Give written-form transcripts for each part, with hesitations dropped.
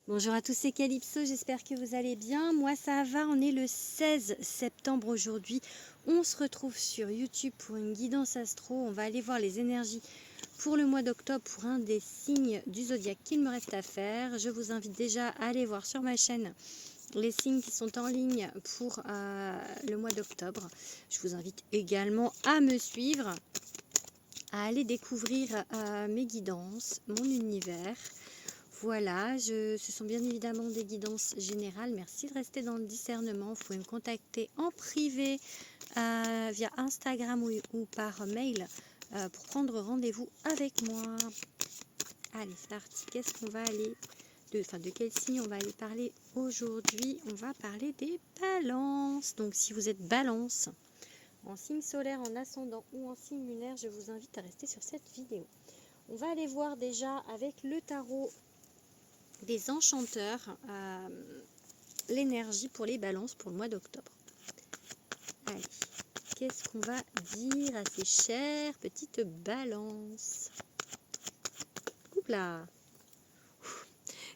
Bonjour à tous, c'est Calypso, j'espère que vous allez bien. Moi ça va, on est le 16 septembre aujourd'hui. On se retrouve sur YouTube pour une guidance astro. On va aller voir les énergies pour le mois d'octobre pour un des signes du zodiaque qu'il me reste à faire. Je vous invite déjà à aller voir sur ma chaîne les signes qui sont en ligne pour le mois d'octobre. Je vous invite également à me suivre, à aller découvrir mes guidances, mon univers. Voilà, ce sont bien évidemment des guidances générales. Merci de rester dans le discernement. Vous pouvez me contacter en privé via Instagram ou par mail pour prendre rendez-vous avec moi. Allez, c'est parti. Qu'est-ce qu'on va aller de quel signe on va aller parler aujourd'hui? On va parler des balances. Donc si vous êtes balance, en signe solaire, en ascendant ou en signe lunaire, je vous invite à rester sur cette vidéo. On va aller voir déjà avec le tarot des enchanteurs l'énergie pour les balances pour le mois d'octobre. Allez, qu'est-ce qu'on va dire à ces chères petites balances? Oula,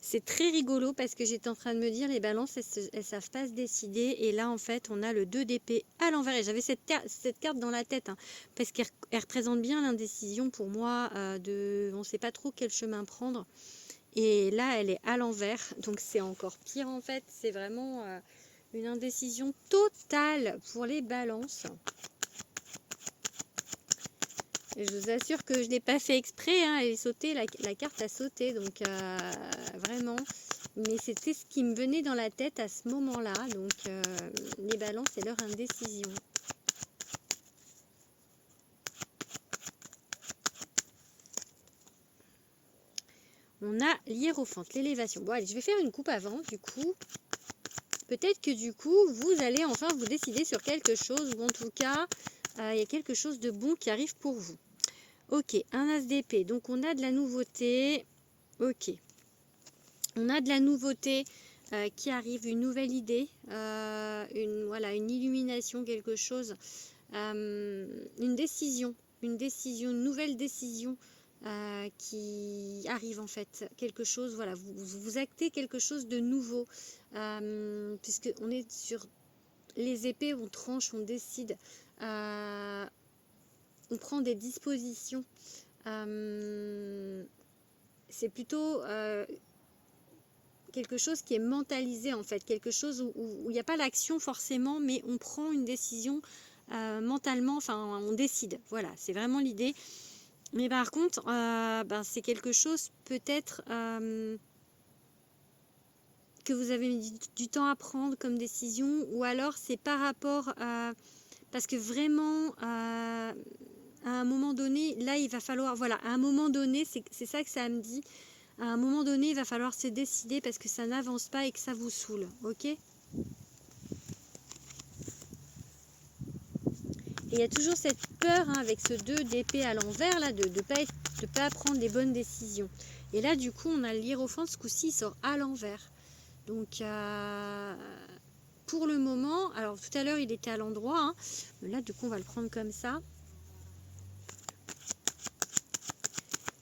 c'est très rigolo parce que j'étais en train de me dire les balances elles savent pas se décider, et là en fait on a le 2 d'épée à l'envers, et j'avais cette carte dans la tête parce qu'elle représente bien l'indécision pour moi, on ne sait pas trop quel chemin prendre. Et là, elle est à l'envers, donc c'est encore pire en fait. C'est vraiment une indécision totale pour les balances. Et je vous assure que je ne l'ai pas fait exprès, hein, elle est sautée, la carte a sauté, donc vraiment. Mais c'était ce qui me venait dans la tête à ce moment-là, donc les balances et leur indécision. On a l'hiérophante, l'élévation. Bon allez, je vais faire une coupe avant, du coup. Peut-être que du coup, vous allez enfin vous décider sur quelque chose, ou en tout cas, il y a quelque chose de bon qui arrive pour vous. Ok, un as d'épée, donc on a de la nouveauté. Ok, on a de la nouveauté qui arrive, une nouvelle idée, une illumination, quelque chose, une décision, une nouvelle décision qui arrive en fait, quelque chose, voilà, vous actez quelque chose de nouveau, puisque on est sur les épées, on tranche, on décide, on prend des dispositions, c'est plutôt quelque chose qui est mentalisé en fait, quelque chose où il n'y a pas l'action forcément, mais on prend une décision mentalement, enfin on décide, voilà, c'est vraiment l'idée. Mais par contre, c'est quelque chose peut-être que vous avez mis du temps à prendre comme décision, ou alors c'est par rapport à... Parce que vraiment, à un moment donné, là il va falloir, voilà, à un moment donné, c'est ça que ça me dit, à un moment donné il va falloir se décider parce que ça n'avance pas et que ça vous saoule, ok? Et il y a toujours cette peur avec ce 2 d'épée à l'envers là, de pas prendre les bonnes décisions. Et là du coup on a le hiérophant, ce coup-ci il sort à l'envers. Donc pour le moment, alors tout à l'heure il était à l'endroit, mais là du coup on va le prendre comme ça.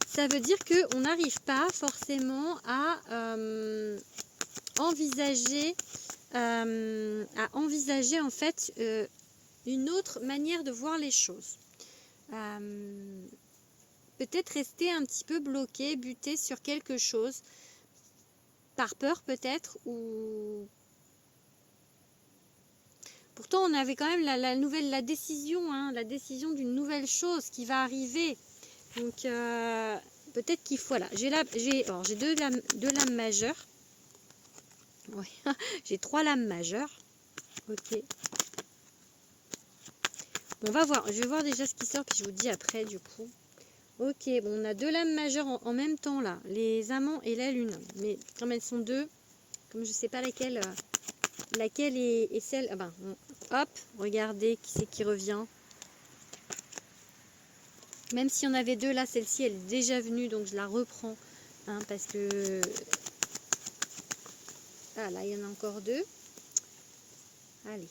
Ça veut dire qu'on n'arrive pas forcément à envisager en fait une autre manière de voir les choses. Peut-être rester un petit peu bloqué, buté sur quelque chose, par peur peut-être, ou... Pourtant on avait quand même la décision, la décision d'une nouvelle chose qui va arriver. Donc peut-être qu'il faut, là, j'ai deux lames majeures. Ouais. J'ai 3 lames majeures. Ok. On va voir. Je vais voir déjà ce qui sort, puis je vous dis après du coup. Ok, bon, on a 2 lames majeures en même temps là. Les amants et la lune. Mais comme elles sont deux, comme je sais pas laquelle est celle... Ah ben, hop, regardez qui c'est qui revient. Même si on avait 2 là, celle-ci elle est déjà venue, donc je la reprends. Parce que... Ah là, il y en a encore 2. Allez.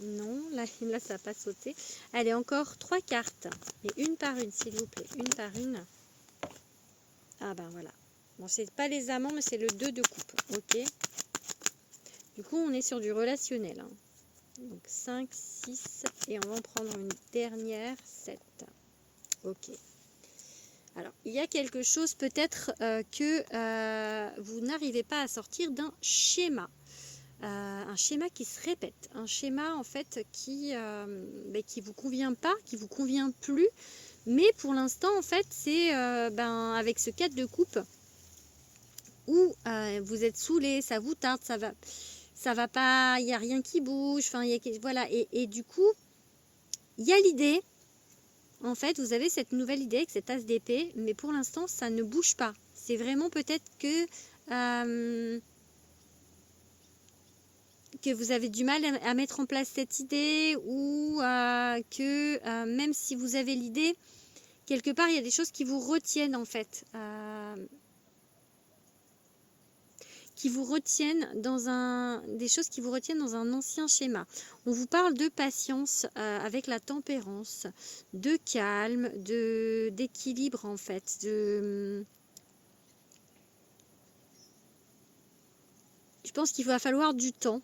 Non, là ça n'a pas sauté. Allez, encore 3 cartes. Mais une par une, s'il vous plaît. Une par une. Ah ben voilà. Bon, c'est pas les amants, mais c'est le 2 de coupe. Ok. Du coup, on est sur du relationnel. Hein. Donc 5, 6 et on va en prendre une dernière, 7. Ok. Alors, il y a quelque chose peut-être que vous n'arrivez pas à sortir d'un schéma. Un schéma qui se répète. Un schéma en fait qui vous convient pas, qui vous convient plus. Mais pour l'instant, en fait, c'est avec ce 4 de coupe où vous êtes saoulé, ça vous tarde, ça va pas, il n'y a rien qui bouge. Enfin, voilà. Et du coup, il y a l'idée. En fait, vous avez cette nouvelle idée avec cet as d'épée, mais pour l'instant, ça ne bouge pas. C'est vraiment peut-être que vous avez du mal à mettre en place cette idée ou que même si vous avez l'idée, quelque part, il y a des choses qui vous retiennent en fait. Des choses qui vous retiennent dans un ancien schéma. On vous parle de patience avec la tempérance, de calme, d'équilibre en fait, je pense qu'il va falloir du temps.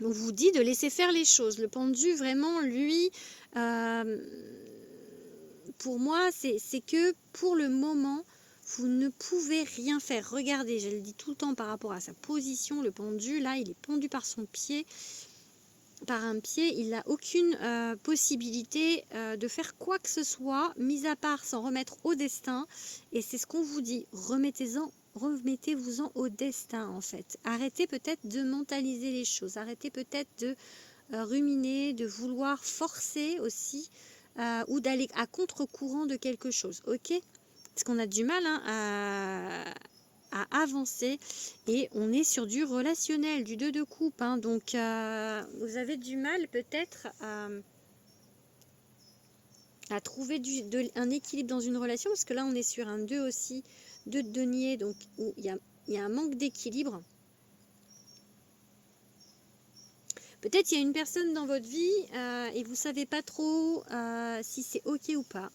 On vous dit de laisser faire les choses. Le pendu, vraiment, lui, pour moi, c'est que pour le moment, vous ne pouvez rien faire. Regardez, je le dis tout le temps par rapport à sa position, le pendu, là, il est pendu par son pied. Par un pied, il n'a aucune possibilité de faire quoi que ce soit, mis à part s'en remettre au destin. Et c'est ce qu'on vous dit, remettez-vous-en au destin en fait. Arrêtez peut-être de mentaliser les choses, arrêtez peut-être de ruminer, de vouloir forcer aussi ou d'aller à contre-courant de quelque chose, ok? Parce qu'on a du mal à avancer et on est sur du relationnel, du 2 de coupe, hein, donc vous avez du mal peut-être à trouver un équilibre dans une relation, parce que là on est sur un 2 aussi, 2 de denier, donc où il y a un manque d'équilibre. Peut-être il y a une personne dans votre vie et vous ne savez pas trop si c'est ok ou pas.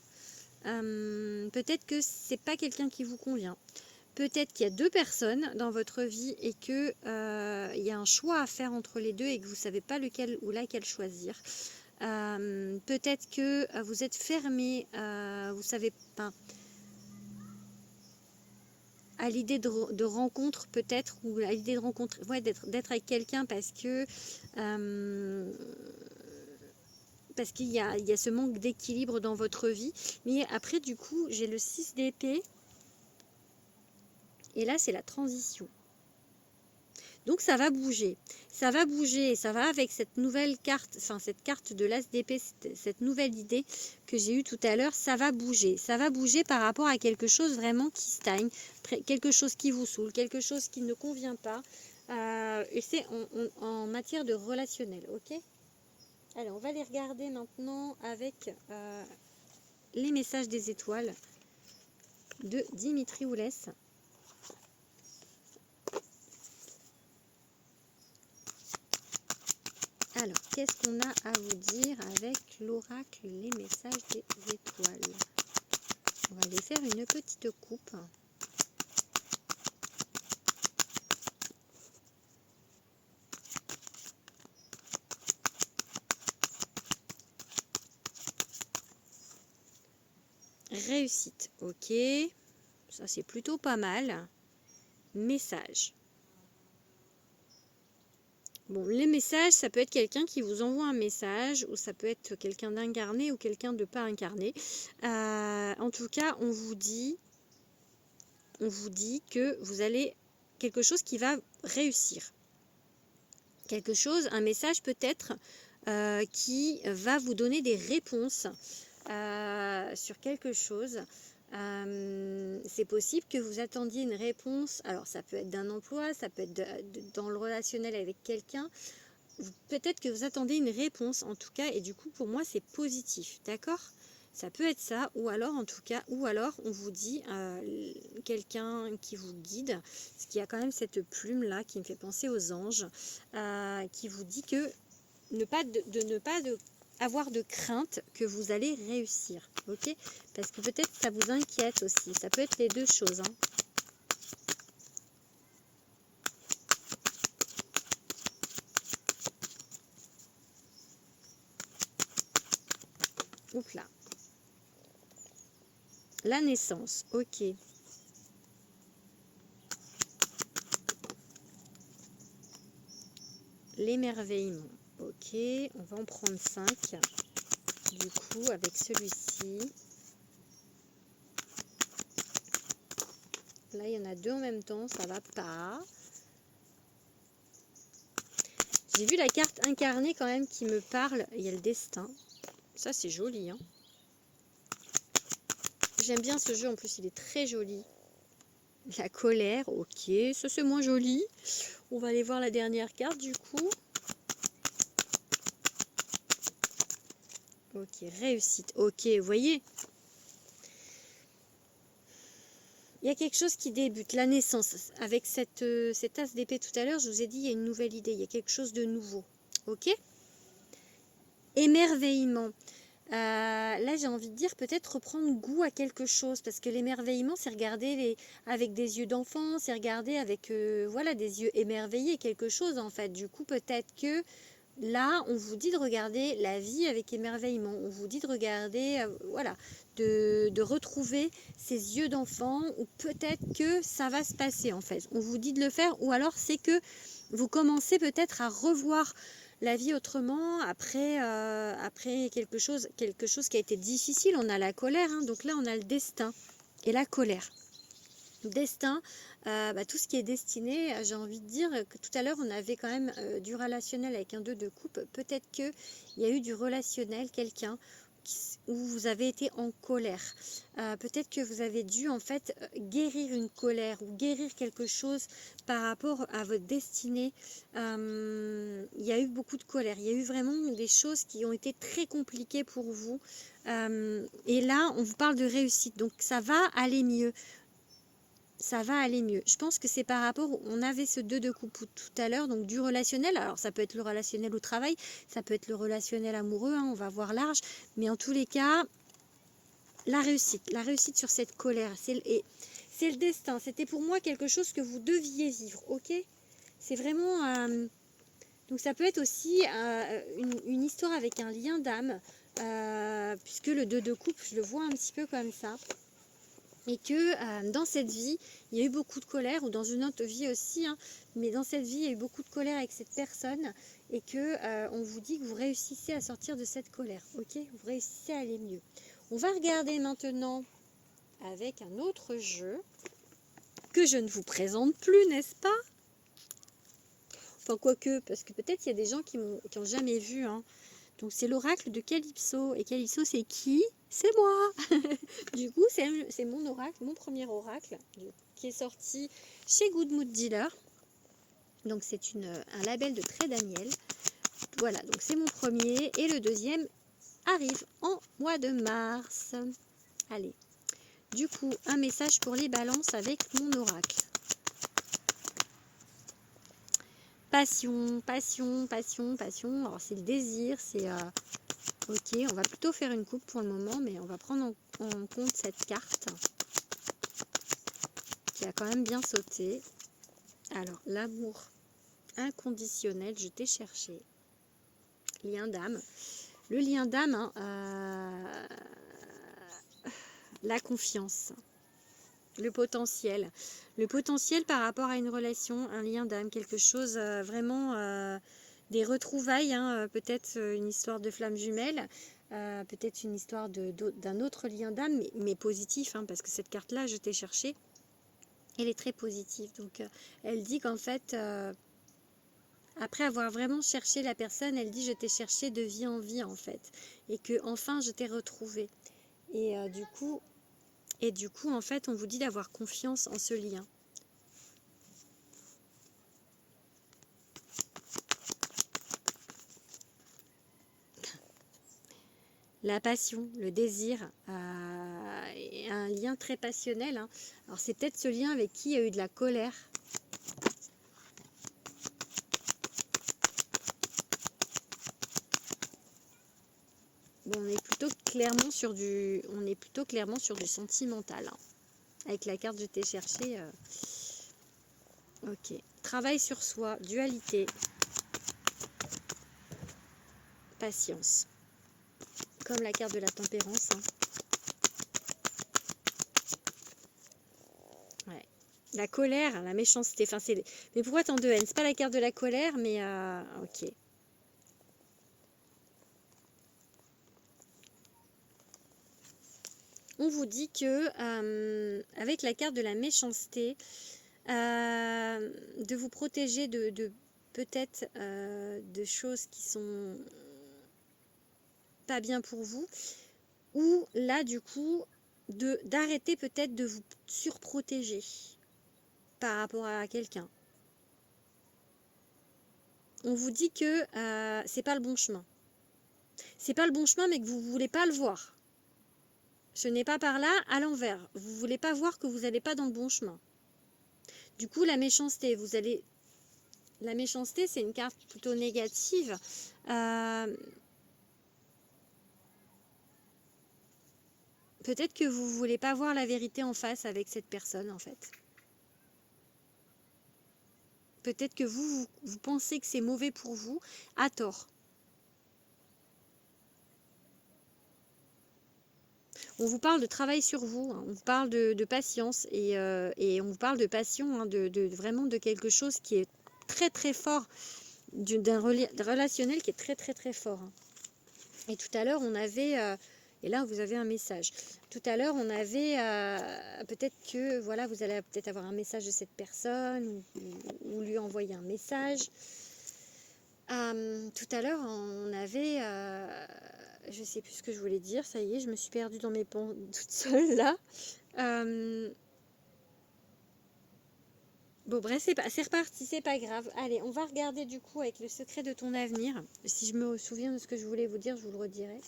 Peut-être que c'est pas quelqu'un qui vous convient. Peut-être qu'il y a 2 personnes dans votre vie et qu'il y a un choix à faire entre les deux et que vous ne savez pas lequel ou laquelle choisir. Peut-être que vous êtes fermé, vous savez pas, à l'idée de rencontre peut-être, ou à l'idée de rencontre, ouais, d'être avec quelqu'un parce qu'il y a ce manque d'équilibre dans votre vie. Mais après, du coup, j'ai le 6 d'épée. Et là, c'est la transition. Donc, ça va bouger. Ça va bouger. Ça va avec cette nouvelle carte, enfin, cette carte de l'as d'épée, cette nouvelle idée que j'ai eue tout à l'heure. Ça va bouger. Ça va bouger par rapport à quelque chose vraiment qui stagne, quelque chose qui vous saoule, quelque chose qui ne convient pas. Et c'est en matière de relationnel, ok ? Alors, on va les regarder maintenant avec les messages des étoiles de Dimitri Oulès. Alors, qu'est-ce qu'on a à vous dire avec l'oracle, les messages des étoiles? On va aller faire une petite coupe. Réussite, ok. Ça, c'est plutôt pas mal. Message. Bon, les messages, ça peut être quelqu'un qui vous envoie un message, ou ça peut être quelqu'un d'incarné ou quelqu'un de pas incarné. En tout cas, on vous dit que vous allez quelque chose qui va réussir. Quelque chose, un message peut-être qui va vous donner des réponses sur quelque chose. C'est possible que vous attendiez une réponse. Alors ça peut être d'un emploi, ça peut être dans le relationnel avec quelqu'un. Peut-être que vous attendez une réponse en tout cas, et du coup pour moi c'est positif, d'accord? Ça peut être ça, ou alors en tout cas, ou alors on vous dit quelqu'un qui vous guide, parce qu'il y a quand même cette plume là qui me fait penser aux anges, qui vous dit que ne pas avoir de crainte que vous allez réussir, ok? Parce que peut-être ça vous inquiète aussi, ça peut être les deux choses, hein. Oups là. La naissance, ok. L'émerveillement, ok. On va en prendre 5. Du coup, avec celui-ci. Là, il y en a 2 en même temps, ça va pas. J'ai vu la carte incarnée quand même qui me parle. Il y a le destin. Ça, c'est joli, hein. J'aime bien ce jeu, en plus, il est très joli. La colère, ok. Ça, c'est moins joli. On va aller voir la dernière carte, du coup. Ok, réussite. Ok, vous voyez, il y a quelque chose qui débute, la naissance. Avec cet as d'épée tout à l'heure, je vous ai dit, il y a une nouvelle idée, il y a quelque chose de nouveau. Ok. Émerveillement. Là, j'ai envie de dire peut-être reprendre goût à quelque chose, parce que l'émerveillement, c'est regarder avec des yeux d'enfant, c'est regarder avec voilà, des yeux émerveillés, quelque chose en fait. Du coup, peut-être que là, on vous dit de regarder la vie avec émerveillement. On vous dit de regarder, voilà, de retrouver ces yeux d'enfant, ou peut-être que ça va se passer en fait. On vous dit de le faire, ou alors c'est que vous commencez peut-être à revoir la vie autrement après quelque chose qui a été difficile. On a la colère, hein, donc là on a le destin et la colère. Destin, tout ce qui est destiné, j'ai envie de dire que tout à l'heure on avait quand même du relationnel avec un 2 de coupe. Peut-être qu'il y a eu du relationnel, quelqu'un où vous avez été en colère. Peut-être que vous avez dû en fait guérir une colère ou guérir quelque chose par rapport à votre destinée. Il y a eu beaucoup de colère, il y a eu vraiment des choses qui ont été très compliquées pour vous. Et là on vous parle de réussite, donc ça va aller mieux. Ça va aller mieux. Je pense que c'est par rapport, on avait ce 2 de coupe tout à l'heure, donc du relationnel. Alors ça peut être le relationnel au travail, ça peut être le relationnel amoureux, hein, on va voir large. Mais en tous les cas, la réussite sur cette colère, c'est le destin. C'était pour moi quelque chose que vous deviez vivre, ok? C'est vraiment... donc ça peut être aussi une histoire avec un lien d'âme, puisque le 2 de coupe, je le vois un petit peu comme ça. Et que dans cette vie, il y a eu beaucoup de colère, ou dans une autre vie aussi, hein, mais dans cette vie, il y a eu beaucoup de colère avec cette personne, et que on vous dit que vous réussissez à sortir de cette colère, ok? Vous réussissez à aller mieux. On va regarder maintenant avec un autre jeu, que je ne vous présente plus, n'est-ce pas? Enfin, quoique, parce que peut-être il y a des gens qui n'ont jamais vu, hein. Donc c'est l'oracle de Calypso. Et Calypso, c'est qui? C'est moi. Du coup, c'est mon oracle, mon premier oracle, qui est sorti chez Good Mood Dealer. Donc c'est un label de Très Daniel. Voilà, donc c'est mon premier. Et le deuxième arrive en mois de mars. Allez. Du coup, un message pour les balances avec mon oracle. Passion, passion, passion, passion. Alors c'est le désir, c'est... ok, on va plutôt faire une coupe pour le moment, mais on va prendre en compte cette carte qui a quand même bien sauté. Alors, l'amour inconditionnel, je t'ai cherché. Lien d'âme. Le lien d'âme, hein, la confiance, le potentiel. Le potentiel par rapport à une relation, un lien d'âme, quelque chose vraiment... des retrouvailles, hein, peut-être une histoire de flamme jumelle, peut-être une histoire d'un autre lien d'âme, mais positif, hein, parce que cette carte-là, je t'ai cherché, elle est très positive. Donc, elle dit qu'en fait, après avoir vraiment cherché la personne, elle dit je t'ai cherché de vie en vie, en fait, et que enfin je t'ai retrouvé. Et du coup, en fait, on vous dit d'avoir confiance en ce lien. La passion, le désir, un lien très passionnel, hein. Alors c'est peut-être ce lien avec qui il y a eu de la colère. Bon, on est plutôt clairement sur du sentimental, hein. Avec la carte je t'ai cherché. Ok. Travail sur soi, dualité, patience. Comme la carte de la tempérance. Hein. Ouais. La colère, la méchanceté. Enfin, mais pourquoi tant de haine? C'est pas la carte de la colère, mais ok. On vous dit que avec la carte de la méchanceté, de vous protéger de peut-être de choses qui sont pas bien pour vous, ou là du coup d'arrêter peut-être de vous surprotéger par rapport à quelqu'un. On vous dit que c'est pas le bon chemin. C'est pas le bon chemin, mais que vous voulez pas le voir. Ce n'est pas par là, à l'envers. Vous voulez pas voir que vous n'allez pas dans le bon chemin. Du coup, la méchanceté, la méchanceté, c'est une carte plutôt négative. Peut-être que vous ne voulez pas voir la vérité en face avec cette personne, en fait. Peut-être que vous pensez que c'est mauvais pour vous, à tort. On vous parle de travail sur vous, hein, on vous parle de patience et on vous parle de passion, hein, vraiment de quelque chose qui est très très fort, d'un relationnel qui est très très très fort. Hein. Et tout à l'heure, on avait, et là vous avez un message. Tout à l'heure, on avait, peut-être que voilà, vous allez peut-être avoir un message de cette personne ou lui envoyer un message. Tout à l'heure, on avait, je sais plus ce que je voulais dire, ça y est, je me suis perdue dans mes pans toute seule là. Bon bref, c'est reparti, c'est pas grave. Allez, on va regarder du coup avec le secret de ton avenir. Si je me souviens de ce que je voulais vous dire, je vous le redirai.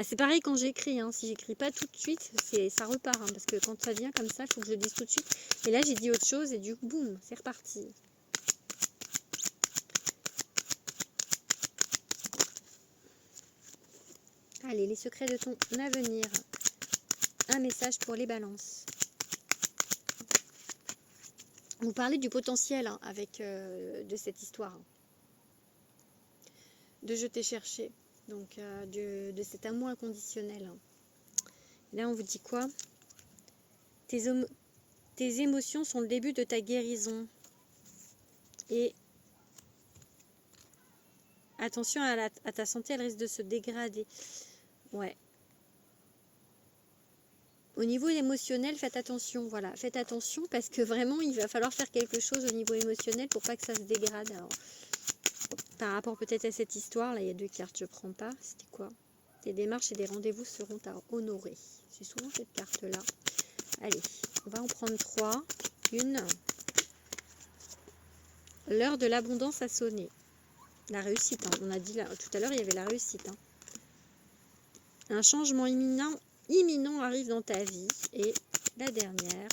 Ah, c'est pareil quand j'écris, hein. Si j'écris pas tout de suite, ça repart, hein, parce que quand ça vient comme ça, il faut que je le dise tout de suite. Et là, j'ai dit autre chose et du coup, boum, c'est reparti. Allez, les secrets de ton avenir. Un message pour les balances. Vous parlez du potentiel, hein, avec de cette histoire. Hein. De je t'ai cherché. Donc, de cet amour inconditionnel. Hein. Là, on vous dit quoi? Tes émotions sont le début de ta guérison. Et attention à ta santé, elle risque de se dégrader. Ouais. Au niveau émotionnel, faites attention. Voilà, faites attention parce que vraiment, il va falloir faire quelque chose au niveau émotionnel pour pas que ça se dégrade. Alors, par rapport peut-être à cette histoire, là, il y a 2 cartes, je prends pas. C'était quoi? Tes démarches et des rendez-vous seront à honorer. C'est souvent cette carte-là. Allez, on va en prendre 3. Une. L'heure de l'abondance a sonné. La réussite, hein. On a dit là, tout à l'heure, il y avait la réussite. Hein. Un changement imminent arrive dans ta vie. Et la dernière.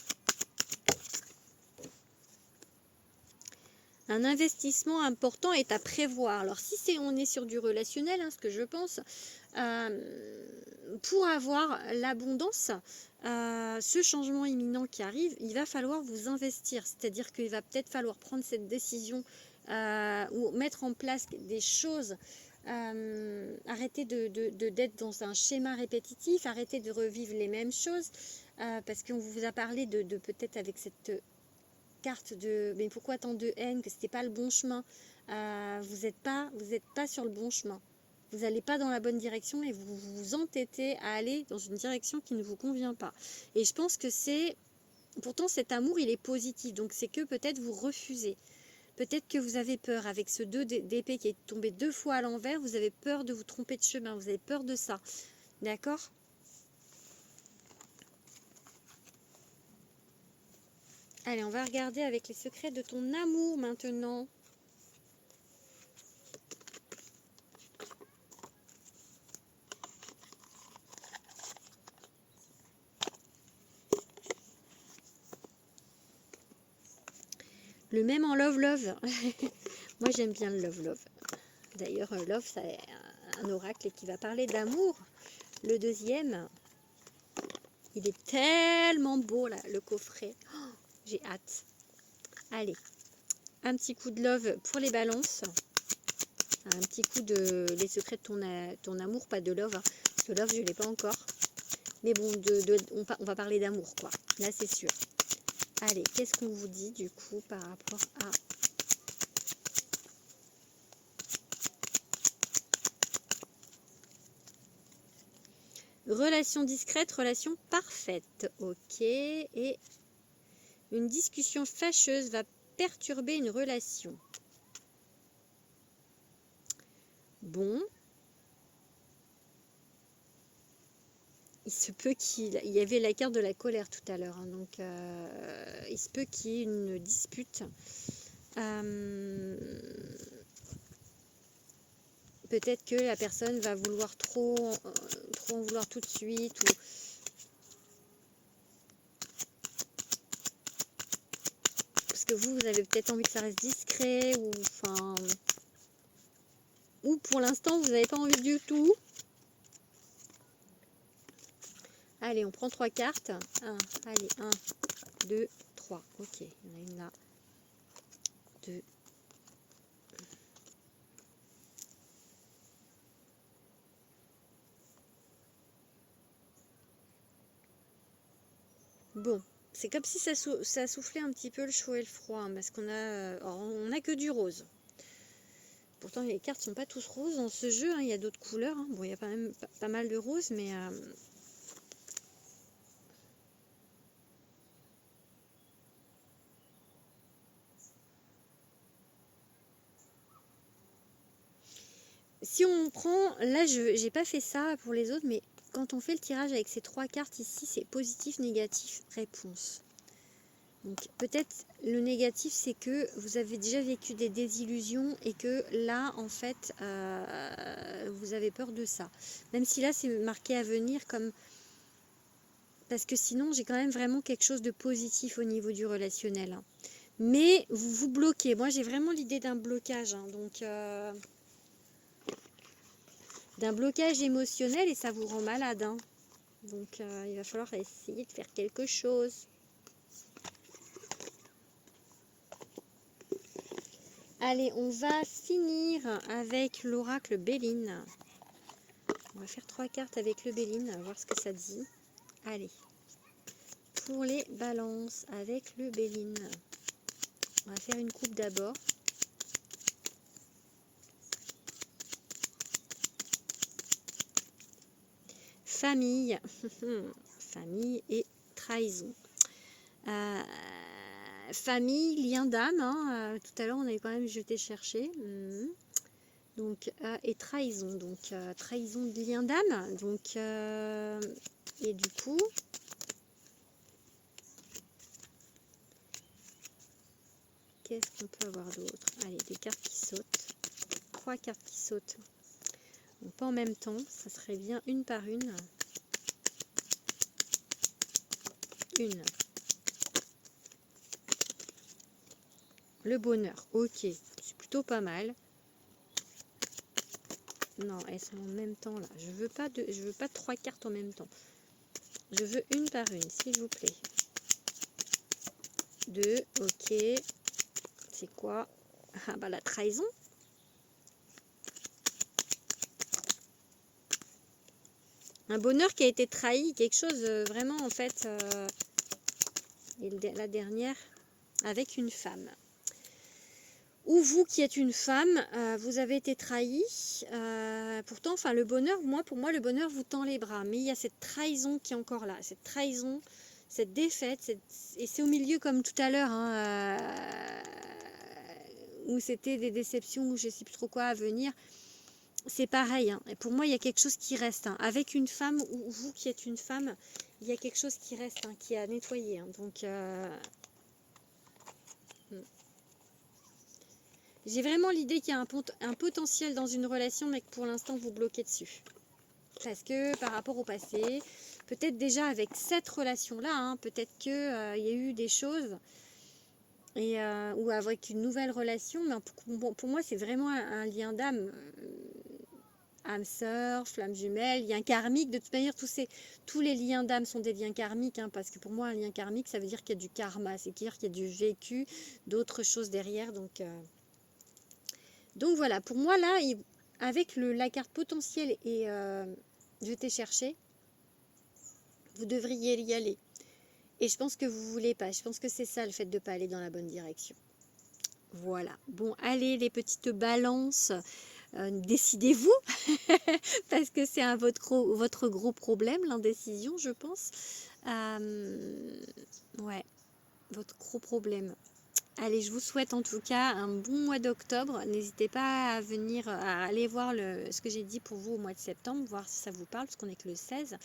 Un investissement important est à prévoir. Alors si on est sur du relationnel, hein, ce que je pense, pour avoir l'abondance, ce changement imminent qui arrive, il va falloir vous investir. C'est-à-dire qu'il va peut-être falloir prendre cette décision ou mettre en place des choses. Arrêter d'être dans un schéma répétitif, arrêter de revivre les mêmes choses, parce qu'on vous a parlé de peut-être avec cette carte de mais pourquoi tant de haine, que c'était pas le bon chemin, vous n'êtes pas sur le bon chemin, vous n'allez pas dans la bonne direction et vous vous entêtez à aller dans une direction qui ne vous convient pas. Et je pense que pourtant cet amour il est positif, donc c'est que peut-être vous refusez, peut-être que vous avez peur avec ce 2 d'épée qui est tombé 2 fois à l'envers, vous avez peur de vous tromper de chemin, vous avez peur de ça, d'accord? Allez, on va regarder avec les secrets de ton amour maintenant. Le même en love. Moi, j'aime bien le love. D'ailleurs, love, c'est un oracle qui va parler d'amour. Le deuxième. Il est tellement beau là, le coffret. Oh, j'ai hâte. Allez, un petit coup de love pour les balances. Un petit coup de les secrets de ton amour, pas de love. Hein. De love, je ne l'ai pas encore. Mais bon, on va parler d'amour, quoi. Là, c'est sûr. Allez, qu'est-ce qu'on vous dit, du coup, par rapport à... Relation discrète, relation parfaite. Ok. Et une discussion fâcheuse va perturber une relation. Bon. Il se peut qu'il y avait la carte de la colère tout à l'heure. Hein, donc, il se peut qu'il y ait une dispute. Peut-être que la personne va vouloir trop en vouloir tout de suite. Ou... Parce que vous avez peut-être envie que ça reste discret. Ou, enfin... ou pour l'instant, vous n'avez pas envie du tout. Allez, on prend 3 cartes. Allez, 1, 2, 3. Ok, il y en a une là. 2. Bon, c'est comme si ça soufflait un petit peu le chaud et le froid, hein, parce qu'on a que du rose. Pourtant, les cartes sont pas tous roses dans ce jeu, hein, il y a d'autres couleurs. Hein. Bon, il y a quand même pas mal de roses, mais... Si on prend... Là, je n'ai pas fait ça pour les autres, mais quand on fait le tirage avec ces 3 cartes ici, c'est positif, négatif, réponse. Donc peut-être le négatif, c'est que vous avez déjà vécu des désillusions et que là, en fait, vous avez peur de ça. Même si là, c'est marqué à venir comme... Parce que sinon, j'ai quand même vraiment quelque chose de positif au niveau du relationnel. Hein. Mais vous vous bloquez. Moi, j'ai vraiment l'idée d'un blocage. Hein. Donc, d'un blocage émotionnel et ça vous rend malade. Hein. Donc, il va falloir essayer de faire quelque chose. Allez, on va finir avec l'oracle Béline. On va faire 3 cartes avec le Béline, voir ce que ça dit. Allez, pour les balances avec le Béline, on va faire une coupe d'abord. Famille, famille et trahison. Famille, lien d'âme, hein. Tout à l'heure on avait quand même jeté chercher. Donc, et trahison, donc trahison de lien d'âme. Donc, et du coup, qu'est-ce qu'on peut avoir d'autre? Allez, des cartes qui sautent. 3 cartes qui sautent. Donc, pas en même temps, ça serait bien une par une. Une. Le bonheur, ok, c'est plutôt pas mal. Non, elles sont en même temps là. Je veux pas 3 cartes en même temps. Je veux une par une, s'il vous plaît. 2, ok. C'est quoi? Ah bah la trahison. Un bonheur qui a été trahi, quelque chose vraiment en fait. Et la dernière, avec une femme. Ou vous qui êtes une femme, vous avez été trahi. Pourtant, enfin le bonheur, pour moi, le bonheur vous tend les bras. Mais il y a cette trahison qui est encore là. Cette trahison, cette défaite. Et c'est au milieu comme tout à l'heure. Hein, où c'était des déceptions, ou je ne sais plus trop quoi à venir. C'est pareil. Hein. Et pour moi, il y a quelque chose qui reste. Hein. Avec une femme, ou vous qui êtes une femme, il y a quelque chose qui reste, hein, qui est à nettoyer. Hein. Donc... j'ai vraiment l'idée qu'il y a un potentiel dans une relation, mais que pour l'instant, vous bloquez dessus. Parce que par rapport au passé, peut-être déjà avec cette relation-là, hein, peut-être qu'il y a eu des choses, et, ou avec une nouvelle relation, mais pour moi, c'est vraiment un lien d'âme. âme sœur, flamme jumelle, lien karmique. De toute manière, tous les liens d'âme sont des liens karmiques, hein, parce que pour moi, un lien karmique, ça veut dire qu'il y a du karma, c'est-à-dire qu'il y a du vécu, d'autres choses derrière. Donc voilà, pour moi, là, avec la carte potentielle et je t'ai cherché, vous devriez y aller. Et je pense que vous ne voulez pas. Je pense que c'est ça le fait de ne pas aller dans la bonne direction. Voilà. Bon, allez, les petites balances, décidez-vous, parce que c'est votre gros problème, l'indécision, je pense. Ouais, votre gros problème. Allez, je vous souhaite en tout cas un bon mois d'octobre. N'hésitez pas à venir, à aller voir ce que j'ai dit pour vous au mois de septembre, voir si ça vous parle, parce qu'on est que le 16.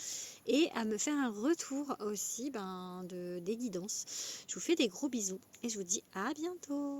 Et à me faire un retour aussi des guidances. Je vous fais des gros bisous et je vous dis à bientôt.